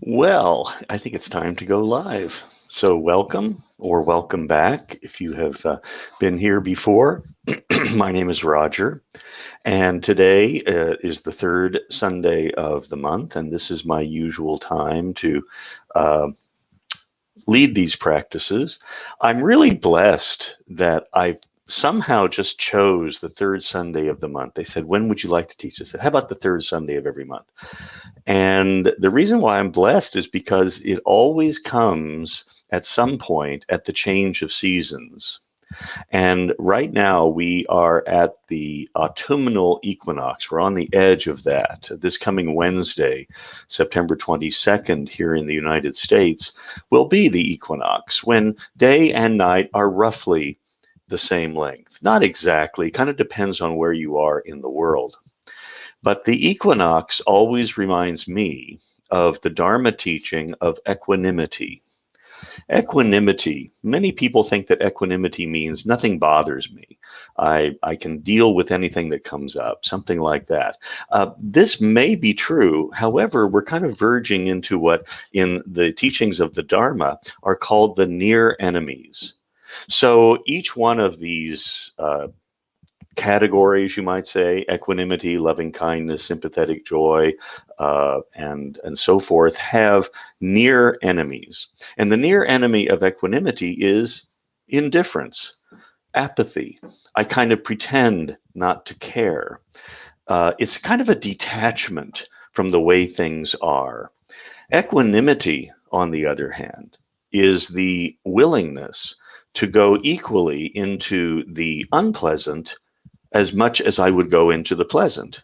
Well, I think it's time to go live. So, welcome or welcome back if you have been here before. My name is Roger, and today is the third Sunday of the month, and this is my usual time to uh, lead these practices. I'm really blessed that I somehow just chose the third Sunday of the month. They said, "When would you like to teach?" I said, "How about the third Sunday of every month?" And the reason why I'm blessed is because it always comes at some point at the change of seasons. And right now we are at the autumnal equinox. We're on the edge of that. This coming Wednesday, September 22nd, here in the United States, will be the equinox when day and night are roughly the same length. Not exactly, kind of depends on where you are in the world. But the equinox always reminds me of the Dharma teaching of equanimity. Equanimity, many people think that equanimity means nothing bothers me. I can deal with anything that comes up, something like that. This may be true. However, we're kind of verging into what in the teachings of the Dharma are called the near enemies. So each one of these categories, you might say, equanimity, loving kindness, sympathetic joy, and so forth, have near enemies. And the near enemy of equanimity is indifference, apathy. I kind of pretend not to care. It's kind of a detachment from the way things are. Equanimity, on the other hand, is the willingness to go equally into the unpleasant as much as I would go into the pleasant.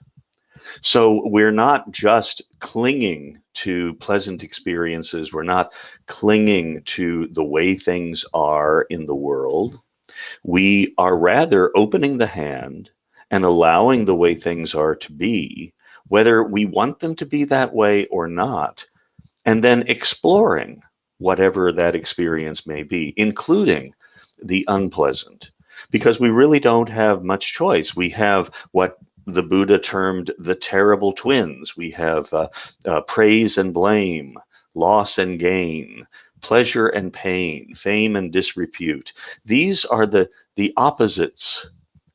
So we're not just clinging to pleasant experiences. We're not clinging to the way things are in the world. We are rather opening the hand and allowing the way things are to be, whether we want them to be that way or not, and then exploring whatever that experience may be, including the unpleasant, because we really don't have much choice. We have what the Buddha termed the terrible twins. We have praise and blame, loss and gain, pleasure and pain, fame and disrepute. These are the opposites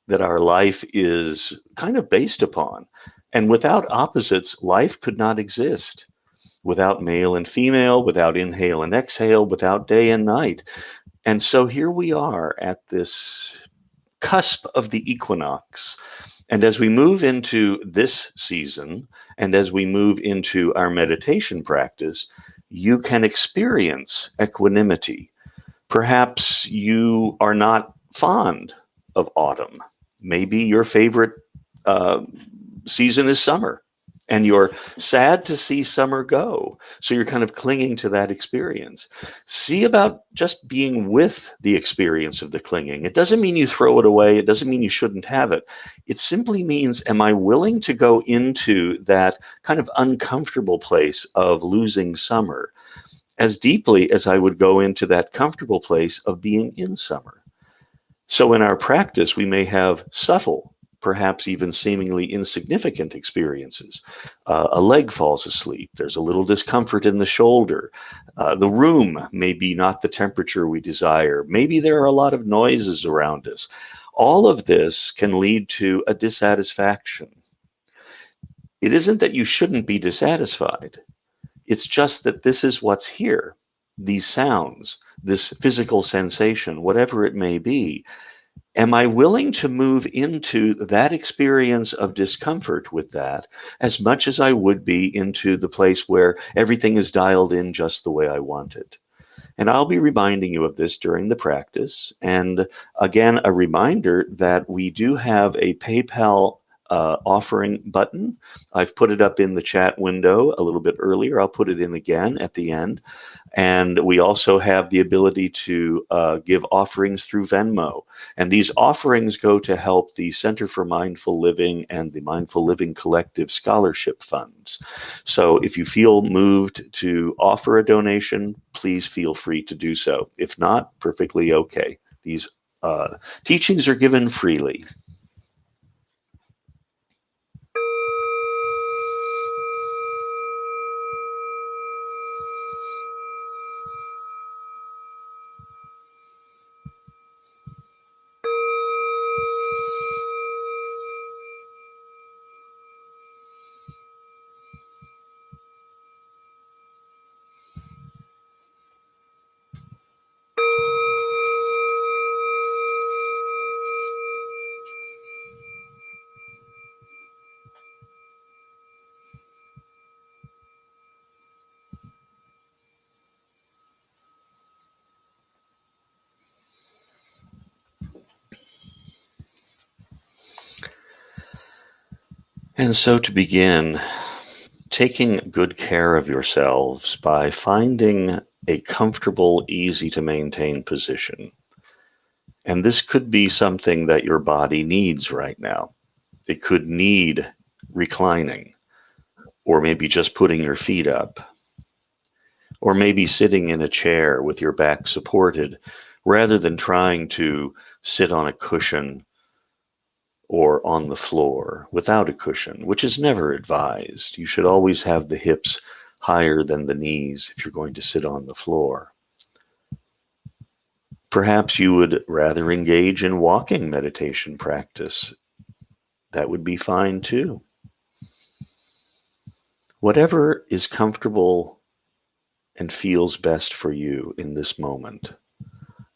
that our life is kind of based upon. And without opposites, life could not exist. Without male and female, without inhale and exhale, without day and night. And so here we are at this cusp of the equinox. And as we move into this season, and as we move into our meditation practice, you can experience equanimity. Perhaps you are not fond of autumn. Maybe your favorite uh, season is summer, and you're sad to see summer go. So you're kind of clinging to that experience. See about just being with the experience of the clinging. It doesn't mean you throw it away. It doesn't mean you shouldn't have it. It simply means, am I willing to go into that kind of uncomfortable place of losing summer as deeply as I would go into that comfortable place of being in summer? So in our practice, we may have subtle, perhaps even seemingly insignificant experiences. A leg falls asleep. There's a little discomfort in the shoulder. The room may be not the temperature we desire. Maybe there are a lot of noises around us. All of this can lead to a dissatisfaction. It isn't that you shouldn't be dissatisfied. It's just that this is what's here. These sounds, this physical sensation, whatever it may be. Am I willing to move into that experience of discomfort with that as much as I would be into the place where everything is dialed in just the way I want it? And I'll be reminding you of this during the practice. And again, a reminder that we do have a PayPal offering button. I've put it up in the chat window a little bit earlier. I'll put it in again at the end. And we also have the ability to give offerings through Venmo. And these offerings go to help the Center for Mindful Living and the Mindful Living Collective Scholarship Funds. So if you feel moved to offer a donation, please feel free to do so. If not, perfectly okay. These teachings are given freely. And so to begin, taking good care of yourselves by finding a comfortable, easy to maintain position. And this could be something that your body needs right now. It could need reclining, or maybe just putting your feet up, or maybe sitting in a chair with your back supported rather than trying to sit on a cushion or on the floor without a cushion, which is never advised. You should always have the hips higher than the knees if you're going to sit on the floor. Perhaps you would rather engage in walking meditation practice. That would be fine too. Whatever is comfortable and feels best for you in this moment,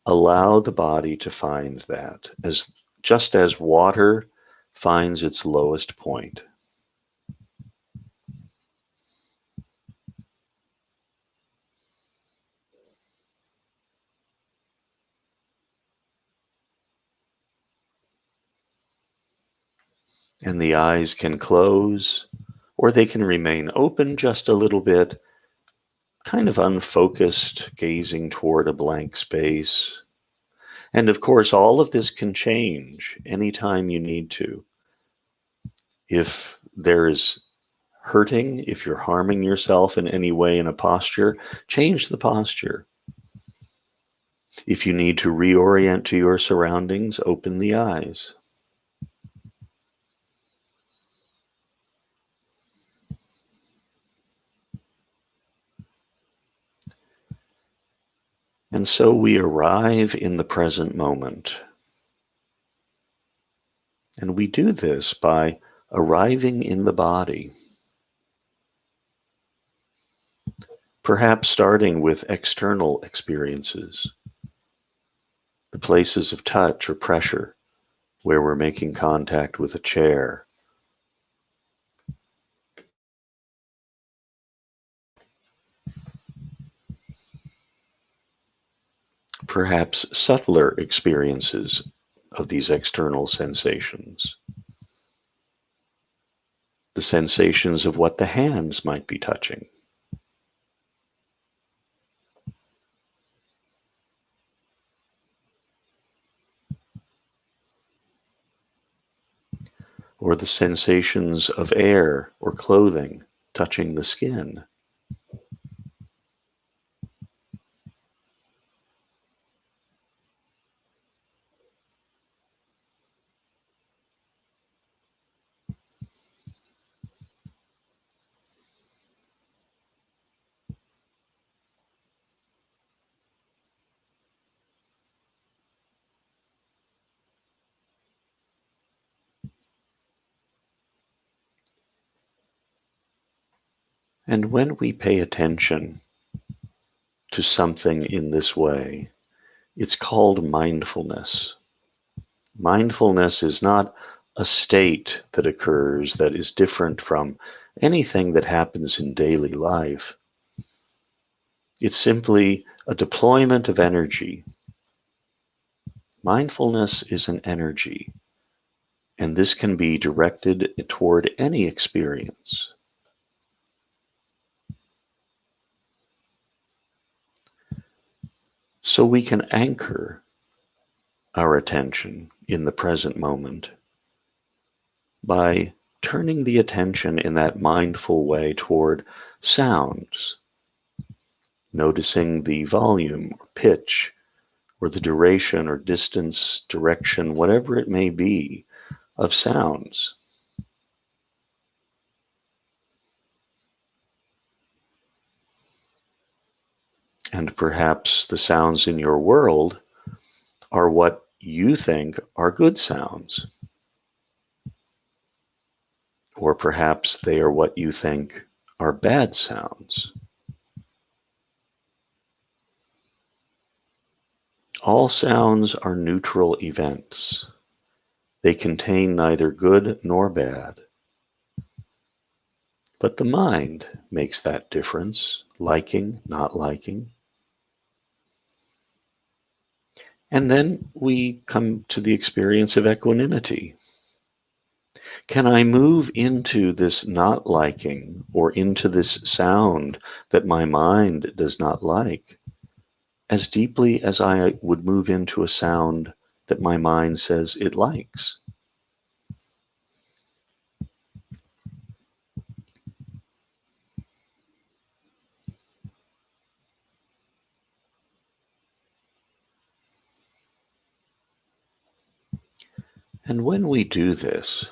allow the body to find that, as just as water finds its lowest point. And the eyes can close, or they can remain open just a little bit, kind of unfocused, gazing toward a blank space. And of course, all of this can change anytime you need to. If there's hurting, if you're harming yourself in any way in a posture, change the posture. If you need to reorient to your surroundings, open the eyes. And so we arrive in the present moment. And we do this by arriving in the body, perhaps starting with external experiences, the places of touch or pressure where we're making contact with a chair. Perhaps subtler experiences of these external sensations. The sensations of what the hands might be touching. Or the sensations of air or clothing touching the skin. And when we pay attention to something in this way, it's called mindfulness. Mindfulness is not a state that occurs that is different from anything that happens in daily life. It's simply a deployment of energy. Mindfulness is an energy, and this can be directed toward any experience. So we can anchor our attention in the present moment by turning the attention in that mindful way toward sounds, noticing the volume or pitch or the duration or distance, direction, whatever it may be, of sounds. And perhaps the sounds in your world are what you think are good sounds. Or perhaps they are what you think are bad sounds. All sounds are neutral events. They contain neither good nor bad. But the mind makes that difference, liking, not liking. And then we come to the experience of equanimity. Can I move into this not liking or into this sound that my mind does not like as deeply as I would move into a sound that my mind says it likes? And when we do this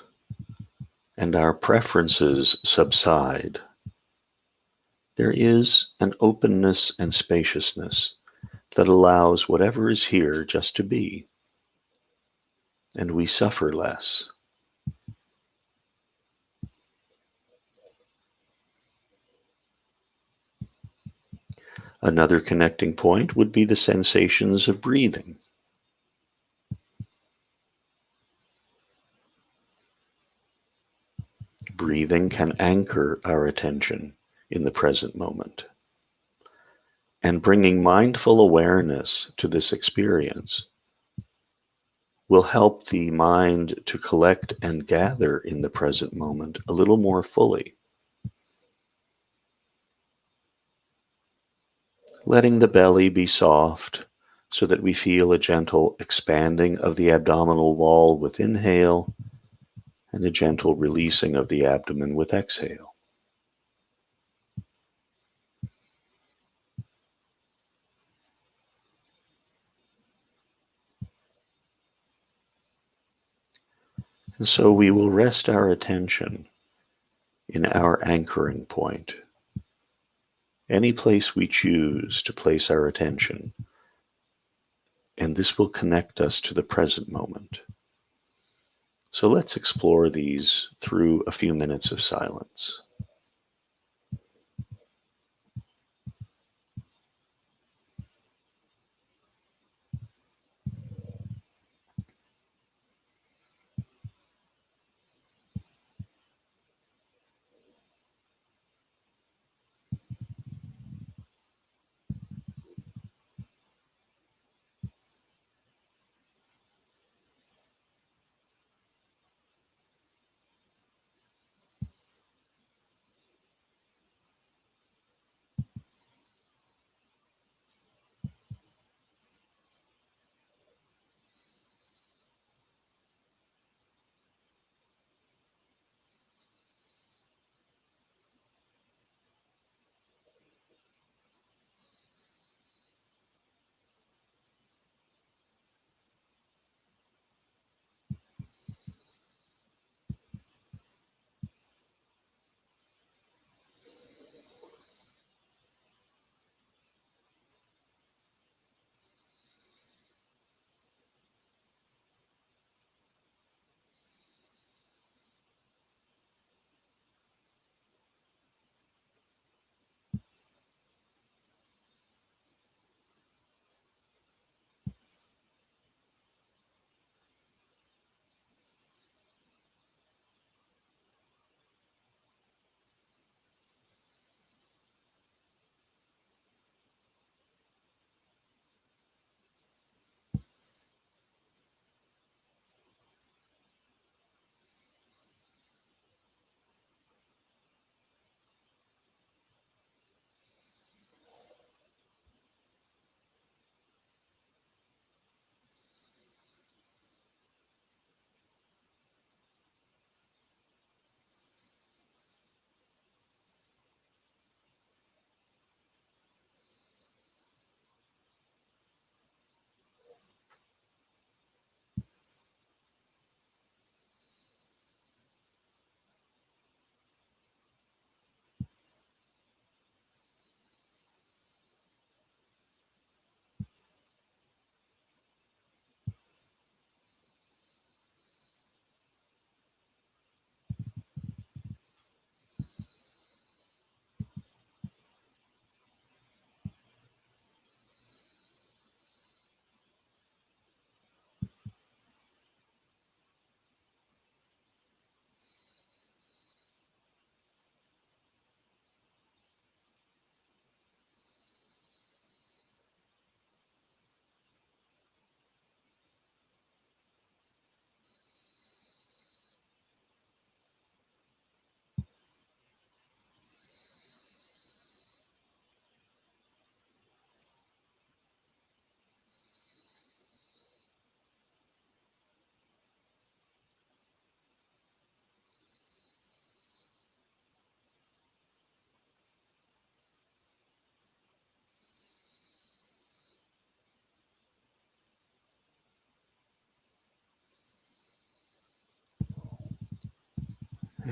and our preferences subside, there is an openness and spaciousness that allows whatever is here just to be, and we suffer less. Another connecting point would be the sensations of breathing. Breathing can anchor our attention in the present moment. And bringing mindful awareness to this experience will help the mind to collect and gather in the present moment a little more fully. Letting the belly be soft so that we feel a gentle expanding of the abdominal wall with inhale and a gentle releasing of the abdomen with exhale. And so we will rest our attention in our anchoring point, any place we choose to place our attention, and this will connect us to the present moment. So let's explore these through a few minutes of silence.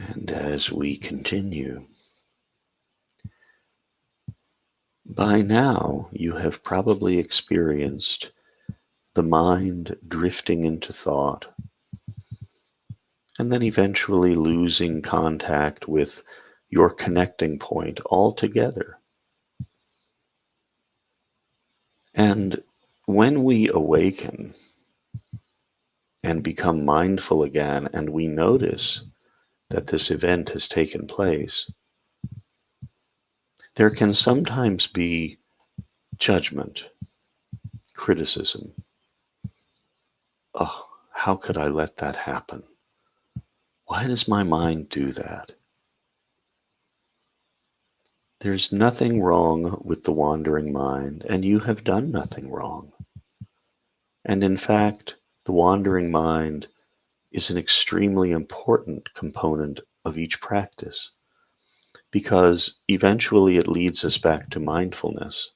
And as we continue, by now you have probably experienced the mind drifting into thought and then eventually losing contact with your connecting point altogether. And when we awaken and become mindful again, and we notice that this event has taken place, there can sometimes be judgment, criticism. Oh, how could I let that happen? Why does my mind do that? There's nothing wrong with the wandering mind, and you have done nothing wrong. And in fact, the wandering mind is an extremely important component of each practice because eventually it leads us back to mindfulness,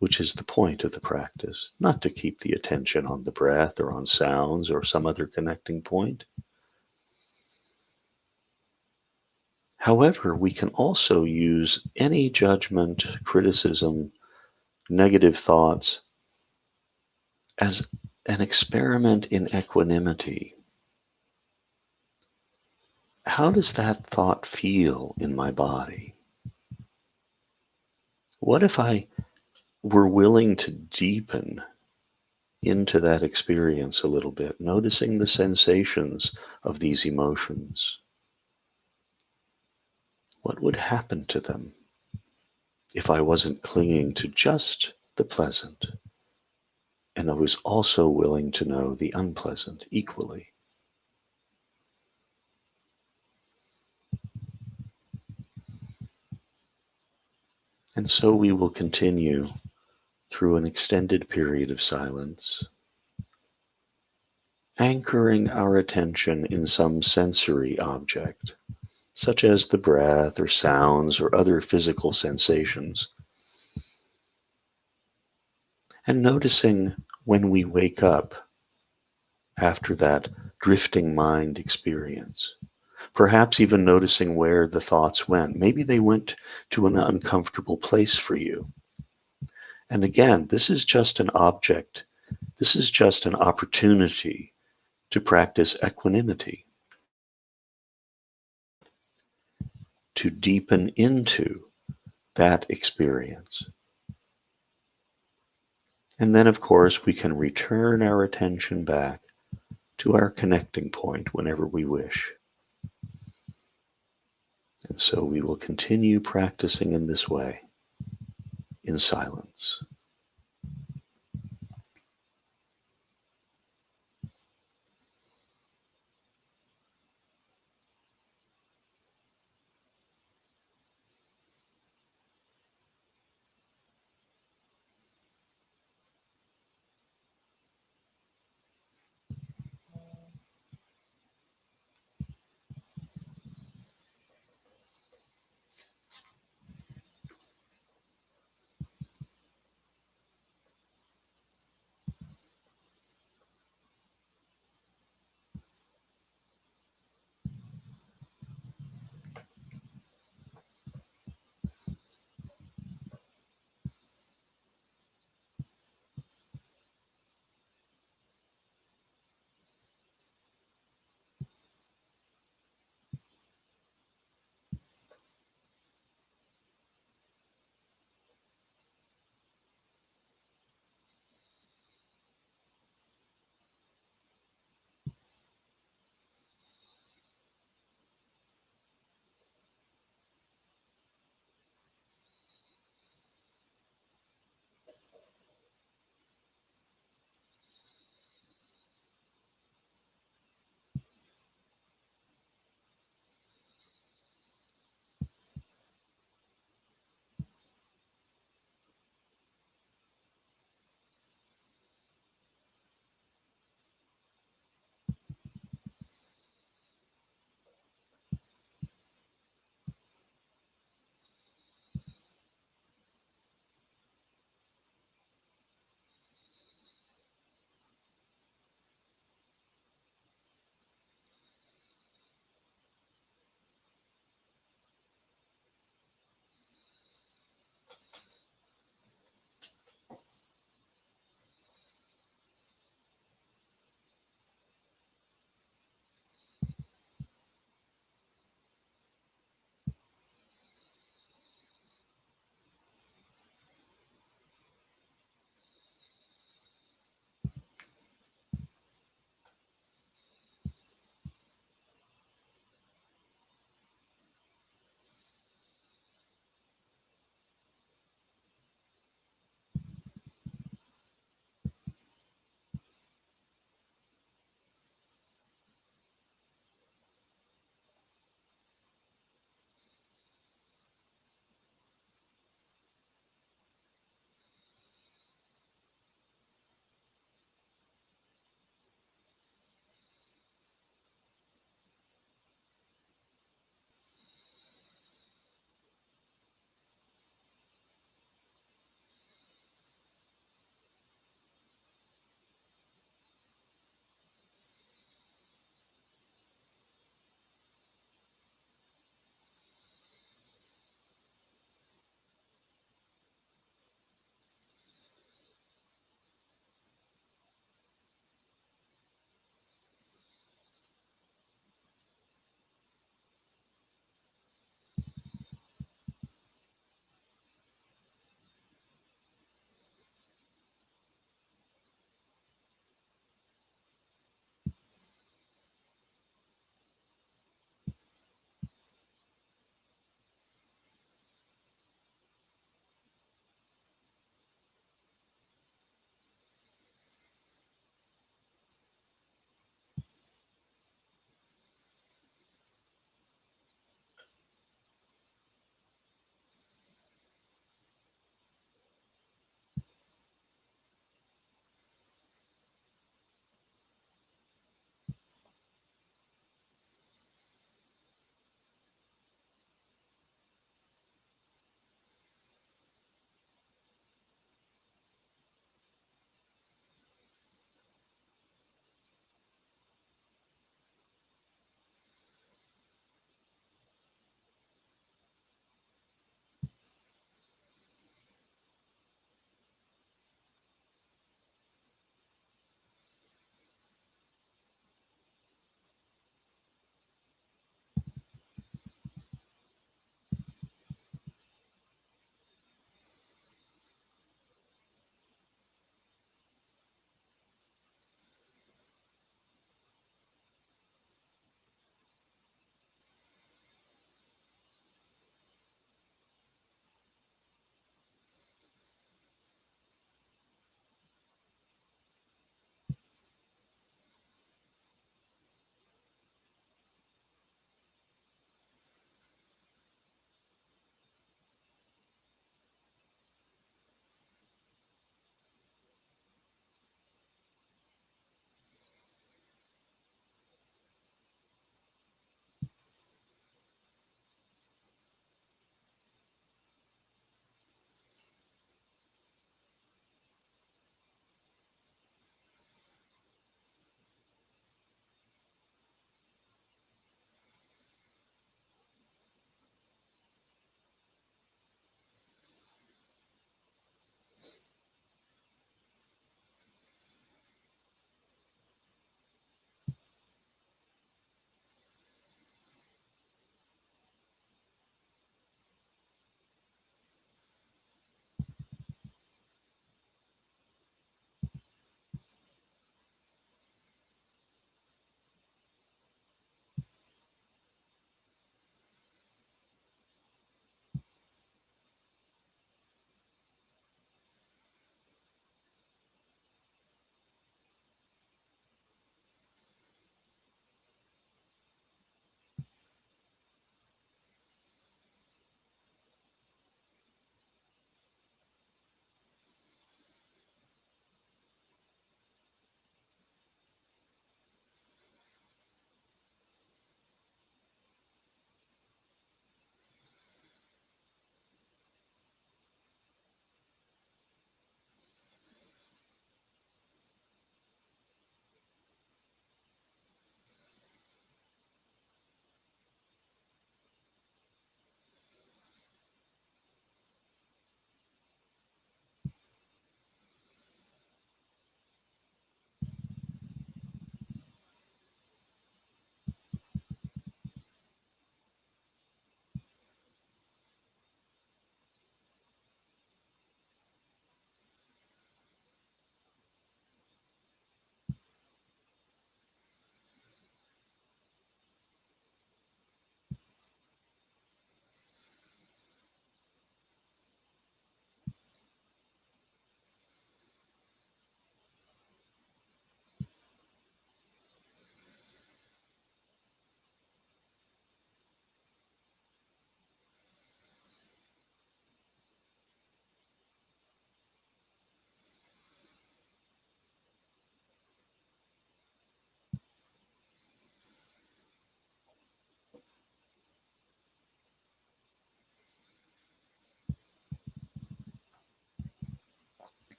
which is the point of the practice, not to keep the attention on the breath or on sounds or some other connecting point. However, we can also use any judgment, criticism, negative thoughts as an experiment in equanimity. How does that thought feel in my body? What if I were willing to deepen into that experience a little bit, noticing the sensations of these emotions? What would happen to them if I wasn't clinging to just the pleasant and I was also willing to know the unpleasant equally? And so we will continue through an extended period of silence, anchoring our attention in some sensory object, such as the breath or sounds or other physical sensations, and noticing when we wake up after that drifting mind experience. Perhaps even noticing where the thoughts went. Maybe they went to an uncomfortable place for you. And again, this is just an object. This is just an opportunity to practice equanimity, to deepen into that experience. And then, of course, we can return our attention back to our connecting point whenever we wish. And so we will continue practicing in this way, in silence.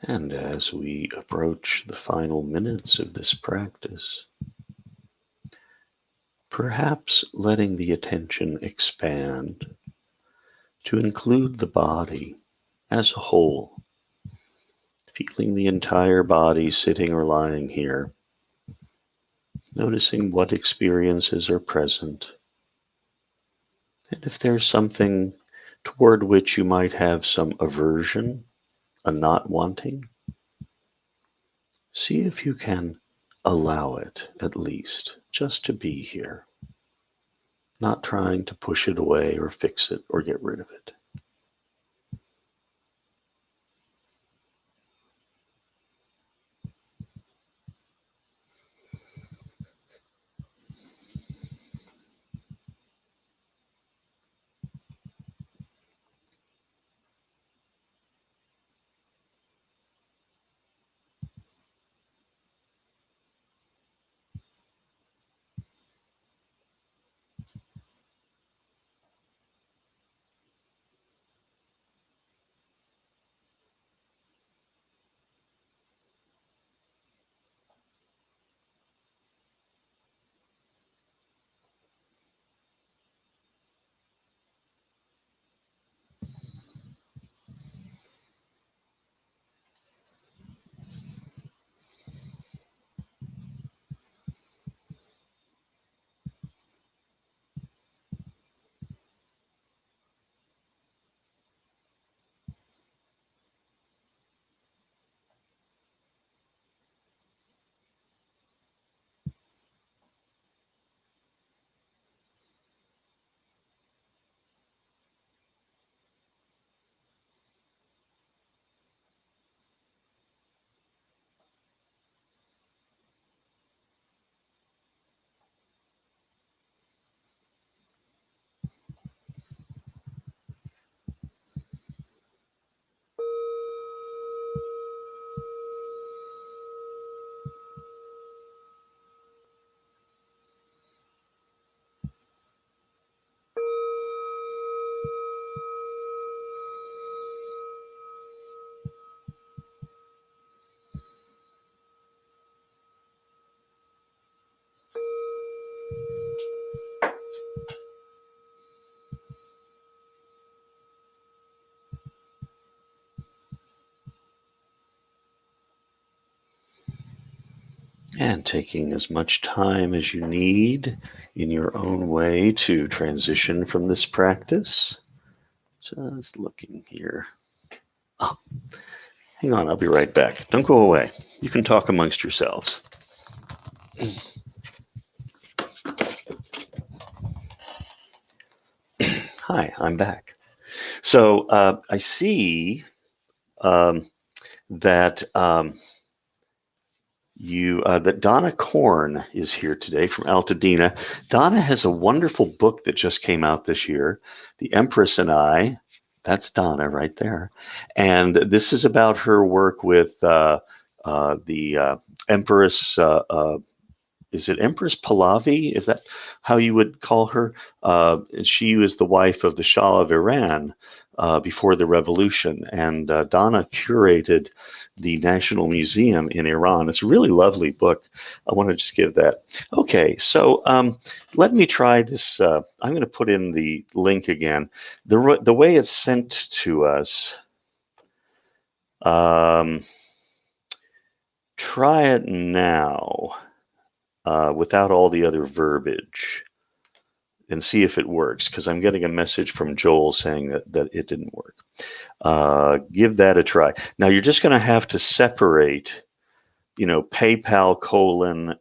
And as we approach the final minutes of this practice, perhaps letting the attention expand to include the body as a whole, feeling the entire body sitting or lying here, noticing what experiences are present, and if there's something toward which you might have some aversion, a not wanting, see if you can allow it at least just to be here, not trying to push it away or fix it or get rid of it. And taking as much time as you need in your own way to transition from this practice. Just looking here. Oh, hang on, I'll be right back. Don't go away. You can talk amongst yourselves. Hi, I'm back. So I see that that Donna Korn is here today from Altadena. Donna has a wonderful book that just came out this year, The Empress and I. That's Donna right there. And this is about her work with the Empress. Is it Empress Pahlavi? Is that how you would call her? She was the wife of the Shah of Iran before the revolution, and Donna curated the National Museum in Iran. It's a really lovely book. I want to just give that. Okay, so let me try this. I'm going to put in the link again. The way it's sent to us. Try it now. Without all the other verbiage, and see if it works, because I'm getting a message from Joel saying that it didn't work. Give that a try. Now you're just going to have to separate, PayPal :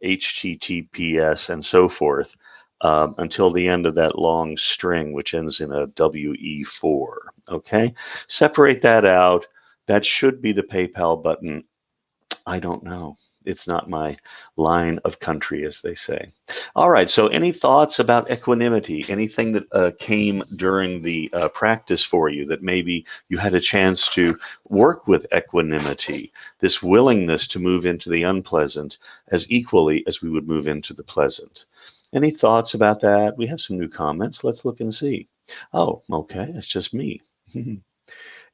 HTTPS and so forth until the end of that long string, which ends in a WE4. Okay, separate that out. That should be the PayPal button. I don't know. It's not my line of country, as they say. All right. So any thoughts about equanimity? Anything that came during the practice for you that maybe you had a chance to work with equanimity, this willingness to move into the unpleasant as equally as we would move into the pleasant? Any thoughts about that? We have some new comments. Let's look and see. Oh, okay. It's just me.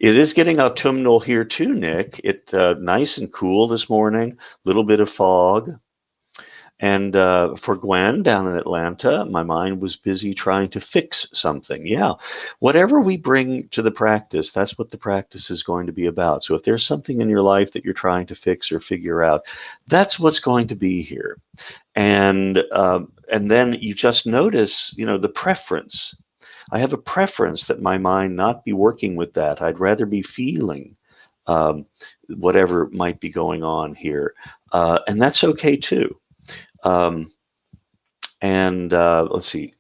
It is getting autumnal here too, Nick. It nice and cool this morning, little bit of fog. And for Gwen down in Atlanta, my mind was busy trying to fix something. Yeah, whatever we bring to the practice, that's what the practice is going to be about. So if there's something in your life that you're trying to fix or figure out, that's what's going to be here. And then you just notice, the preference. I have a preference that my mind not be working with that. I'd rather be feeling um, whatever might be going on here, and that's okay too. Um, and let's see,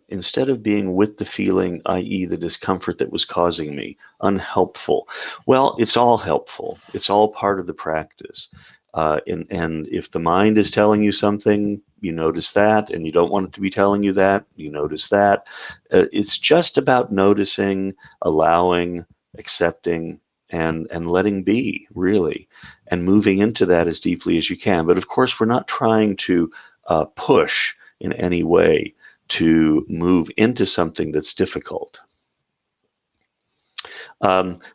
instead of being with the feeling, i.e., the discomfort that was causing me, unhelpful. Well, it's all helpful. It's all part of the practice. And if the mind is telling you something, you notice that, and you don't want it to be telling you that, you notice that. It's just about noticing, allowing, accepting, and letting be, really, and moving into that as deeply as you can. But of course, we're not trying to push in any way to move into something that's difficult.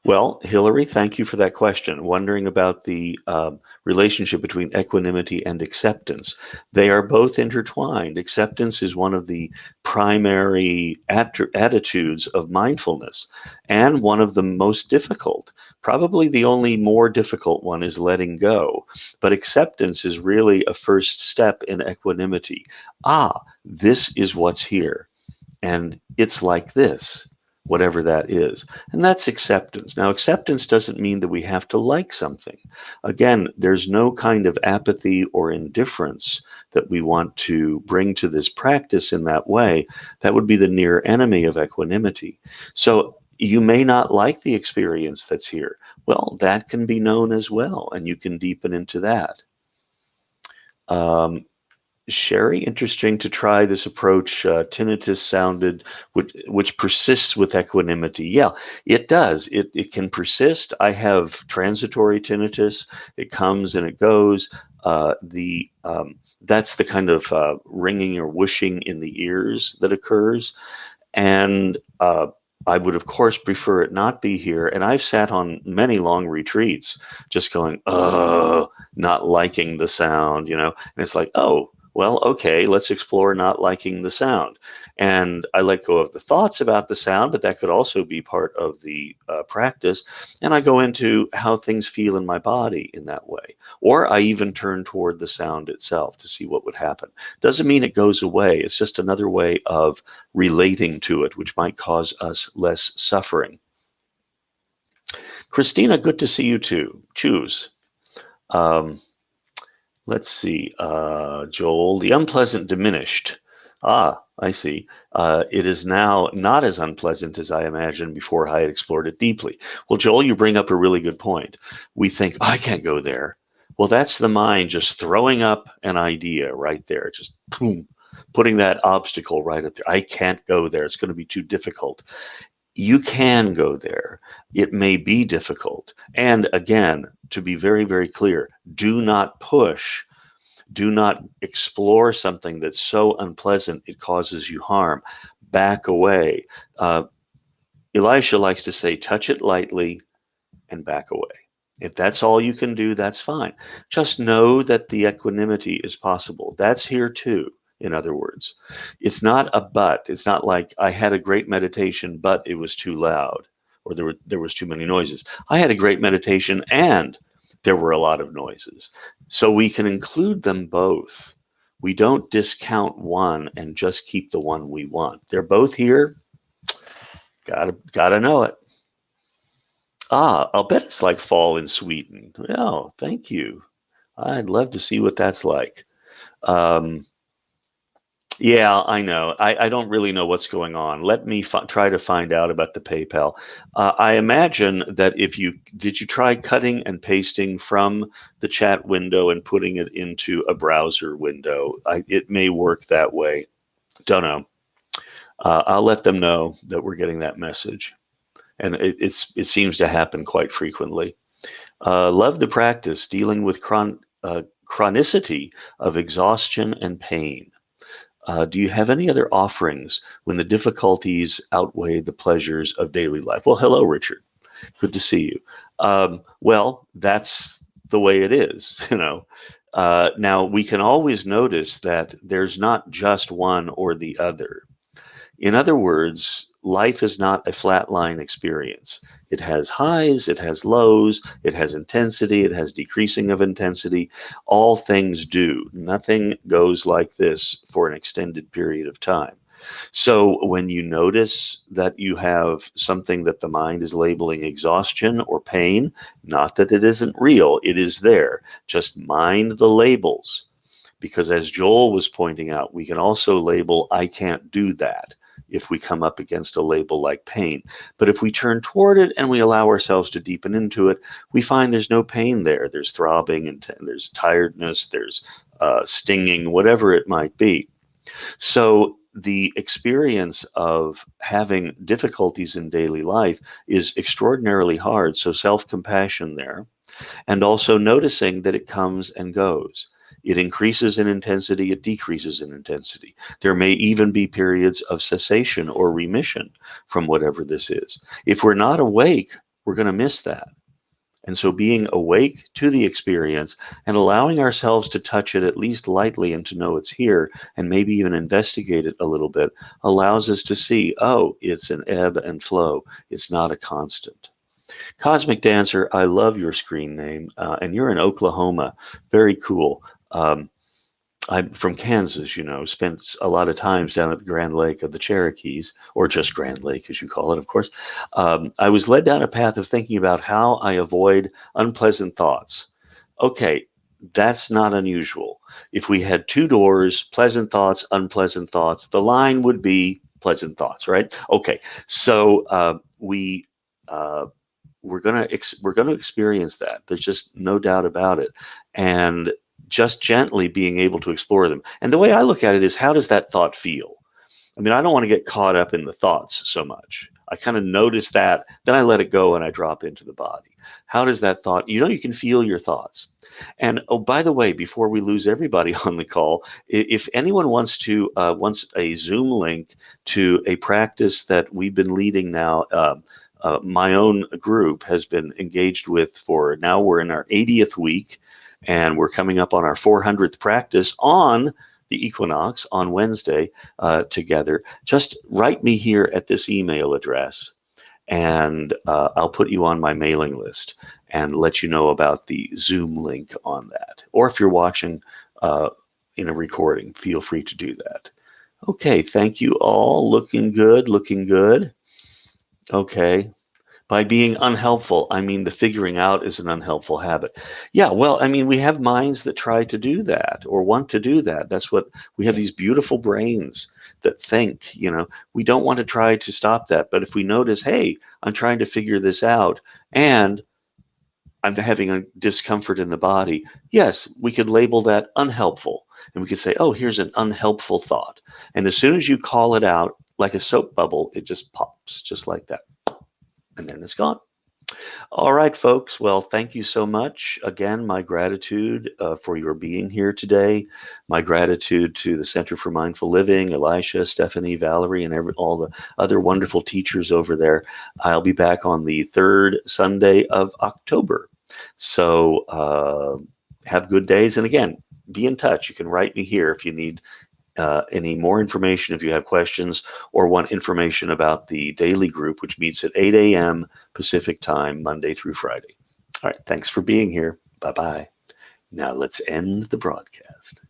Well, Hillary, thank you for that question. Wondering about the relationship between equanimity and acceptance. They are both intertwined. Acceptance is one of the primary attitudes of mindfulness, and one of the most difficult. Probably the only more difficult one is letting go. But acceptance is really a first step in equanimity. This is what's here, and it's like this, whatever that is. And that's acceptance. Now, acceptance doesn't mean that we have to like something. Again, there's no kind of apathy or indifference that we want to bring to this practice in that way. That would be the near enemy of equanimity. So you may not like the experience that's here. Well, that can be known as well, and you can deepen into that. Sherry, interesting to try this approach. Tinnitus sounded, which persists with equanimity. Yeah, it does. It can persist. I have transitory tinnitus. It comes and it goes. That's the kind of ringing or whooshing in the ears that occurs. And I would, of course, prefer it not be here. And I've sat on many long retreats just going, not liking the sound, and it's like, oh, well, okay, let's explore not liking the sound. And I let go of the thoughts about the sound, but that could also be part of the practice. And I go into how things feel in my body in that way. Or I even turn toward the sound itself to see what would happen. Doesn't mean it goes away. It's just another way of relating to it, which might cause us less suffering. Christina, good to see you too. Choose. Let's see, Joel, the unpleasant diminished. I see. It is now not as unpleasant as I imagined before I had explored it deeply. Well, Joel, you bring up a really good point. We think, I can't go there. Well, that's the mind just throwing up an idea right there, just boom, putting that obstacle right up there. I can't go there. It's going to be too difficult. You can go there. It may be difficult. And again, to be very, very clear, do not push. Do not explore something that's so unpleasant it causes you harm. Back away. Elisha likes to say, touch it lightly and back away. If that's all you can do, that's fine. Just know that the equanimity is possible. That's here too. In other words, it's not a but. It's not like I had a great meditation, but it was too loud, or there was too many noises. I had a great meditation and there were a lot of noises. So we can include them both. We don't discount one and just keep the one we want. They're both here. Gotta know it. I'll bet it's like fall in Sweden. Oh, thank you. I'd love to see what that's like. Yeah, I know. I don't really know what's going on. Let me try to find out about the PayPal. I imagine that did you try cutting and pasting from the chat window and putting it into a browser window? It may work that way. Don't know. I'll let them know that we're getting that message. And it seems to happen quite frequently. Love the practice dealing with chronicity of exhaustion and pain. Do you have any other offerings when the difficulties outweigh the pleasures of daily life? Well, hello, Richard. Good to see you. Well, that's the way it is, you know. Now, we can always notice that there's not just one or the other. In other words, life is not a flatline experience. It has highs, it has lows, it has intensity, it has decreasing of intensity. All things do. Nothing goes like this for an extended period of time. So when you notice that you have something that the mind is labeling exhaustion or pain, not that it isn't real, it is there. Just mind the labels. Because as Joel was pointing out, we can also label, I can't do that, if we come up against a label like pain. But if we turn toward it and we allow ourselves to deepen into it, we find there's no pain there. There's throbbing and there's tiredness, there's stinging, whatever it might be. So the experience of having difficulties in daily life is extraordinarily hard. So self-compassion there, and also noticing that it comes and goes. It increases in intensity, it decreases in intensity. There may even be periods of cessation or remission from whatever this is. If we're not awake, we're going to miss that. And so being awake to the experience and allowing ourselves to touch it at least lightly and to know it's here and maybe even investigate it a little bit allows us to see, oh, it's an ebb and flow. It's not a constant. Cosmic Dancer, I love your screen name, and you're in Oklahoma. Very cool. I'm from Kansas, you know, spent a lot of times down at the Grand Lake of the Cherokees, or just Grand Lake, as you call it, of course. I was led down a path of thinking about how I avoid unpleasant thoughts. Okay, that's not unusual. If we had two doors, pleasant thoughts, unpleasant thoughts, the line would be pleasant thoughts, right? Okay, so we're gonna experience that. There's just no doubt about it, and just gently being able to explore them. And the way I look at it is, how does that thought feel? I mean, I don't want to get caught up in the thoughts so much. I kind of notice that, then I let it go and I drop into the body. How does that thought, you know, you can feel your thoughts. And oh, by the way, before we lose everybody on the call, if anyone wants a Zoom link to a practice that we've been leading now, my own group has been engaged with for now, we're in our 80th week, and we're coming up on our 400th practice on the equinox on Wednesday together. Just write me here at this email address, and I'll put you on my mailing list and let you know about the Zoom link on that. Or if you're watching in a recording, feel free to do that. Okay, thank you all. Looking good, looking good. Okay. By being unhelpful, I mean the figuring out is an unhelpful habit. Yeah, well, I mean, we have minds that try to do that or want to do that. That's what we have, these beautiful brains that think, you know. We don't want to try to stop that. But if we notice, hey, I'm trying to figure this out and I'm having a discomfort in the body, yes, we could label that unhelpful. And we could say, oh, here's an unhelpful thought. And as soon as you call it out, like a soap bubble, it just pops just like that. And then it's gone. All right, folks. Well, thank you so much. Again, my gratitude for your being here today. My gratitude to the Center for Mindful Living, Elisha, Stephanie, Valerie, and all the other wonderful teachers over there. I'll be back on the third Sunday of October. So have good days. And again, be in touch. You can write me here if you need any more information, if you have questions or want information about the daily group, which meets at 8 a.m. Pacific time, Monday through Friday. All right, thanks for being here. Bye-bye. Now let's end the broadcast.